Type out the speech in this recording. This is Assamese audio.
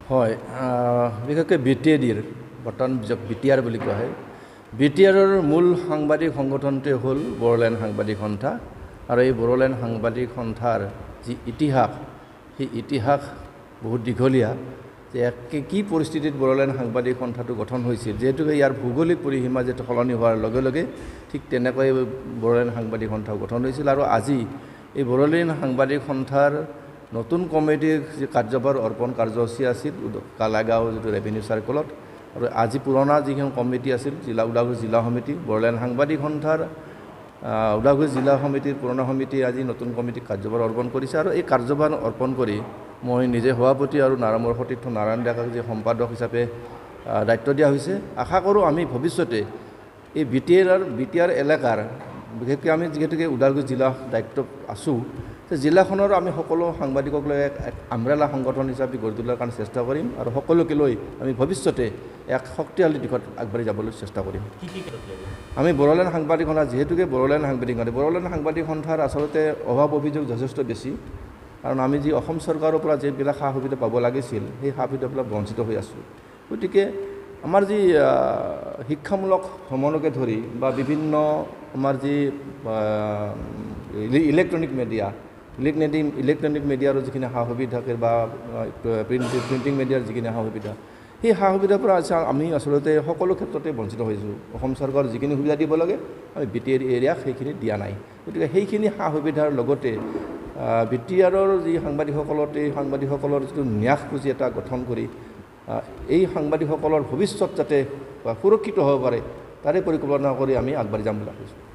হয় বিশেষকৈ BTADৰ বৰ্তমান BTR বুলি কোৱা হয় BTRৰ মূল সাংবাদিক সংগঠনটোৱে হ'ল বড়োলেণ্ড সাংবাদিক সন্থা আৰু এই বড়োলেণ্ড সাংবাদিক সন্থাৰ যি ইতিহাস সেই ইতিহাস বহুত দীঘলীয়া যে কি পৰিস্থিতিত বড়োলেণ্ড সাংবাদিক সন্থাটো গঠন হৈছিল যেহেতু ইয়াৰ ভৌগোলিক পৰিসীমা যেটো সলনি হোৱাৰ লগে লগে ঠিক তেনেকৈ বড়োলেণ্ড সাংবাদিক সন্থা গঠন হৈছিল আৰু আজি এই বড়োলেণ্ড সাংবাদিক সন্থাৰ নতুন কমিটিৰ যে কাৰ্যভাৰ অৰ্পণ কাৰ্যসূচী আছিল কালাগাঁও যেটো ৰেভিনিউ সাৰ্কলত আৰু আজি পুৰণা যিখন কমিটি আছিল ওদালগুৰি জিলা সমিতি বড়োলেণ্ড সাংবাদিক সন্থাৰ ওদালগুৰি জিলা সমিতিৰ পুৰণা সমিতি আজি নতুন কমিটি কাৰ্যভাৰ অৰ্পণ কৰিছে আৰু এই কাৰ্যভাৰ অৰ্পণ কৰি মই নিজে সভাপতি আৰু মোৰ সতীৰ্থ নাৰায়ণ ডেকাক যে সম্পাদক হিচাপে দায়িত্ব দিয়া হৈছে আশা কৰোঁ আমি ভৱিষ্যতে এই BTR এলেকাৰ বিশেষকৈ আমি যিহেতুকে ওদালগুৰি জিলা দায়িত্ব আছোঁ জিলাখনৰ আমি সকলো সাংবাদিকক লৈ এক আমব্ৰেলা সংগঠন হিচাপে গঢ়ি তোলাৰ কাৰণে চেষ্টা কৰিম আৰু সকলোকে লৈ আমি ভৱিষ্যতে এক শক্তিশালী দিশত আগবাঢ়ি যাবলৈ চেষ্টা কৰিম আমি বড়োলেণ্ড সাংবাদিক সন্থা যেহেতুকে বড়োলেণ্ড সাংবাদিক সন্থাৰ আচলতে অভাৱ অভিযোগ যথেষ্ট বেছি কাৰণ আমি যি অসম চৰকাৰৰ পৰা যিবিলাক সা সুবিধা পাব লাগিছিল সেই সা সুবিধাবিলাক বঞ্চিত হৈ আছোঁ গতিকে আমাৰ যি শিক্ষামূলক ভ্ৰমণকে ধৰি বা বিভিন্ন আমাৰ যি ইলেক্ট্ৰনিক মিডিয়াৰ যিখিনি সা সুবিধা থাকে বা প্ৰিণ্টিং মিডিয়াৰ যিখিনি সা সুবিধা সেই সা সুবিধাৰ পৰা আমি আচলতে সকলো ক্ষেত্ৰতে বঞ্চিত হৈছোঁ অসম চৰকাৰৰ যিখিনি সুবিধা দিব লাগে আমি BTR এৰিয়াক সেইখিনি দিয়া নাই গতিকে সেইখিনি সা সুবিধাৰ লগতে BTRৰ যি সাংবাদিকসকলৰ যিটো ন্যাস পুঁজি এটা গঠন কৰি এই সাংবাদিকসকলৰ ভৱিষ্যত যাতে সুৰক্ষিত হ'ব পাৰে তাৰে পৰিকল্পনা কৰি আমি আগবাঢ়ি যাম বুলি ভাবিছোঁ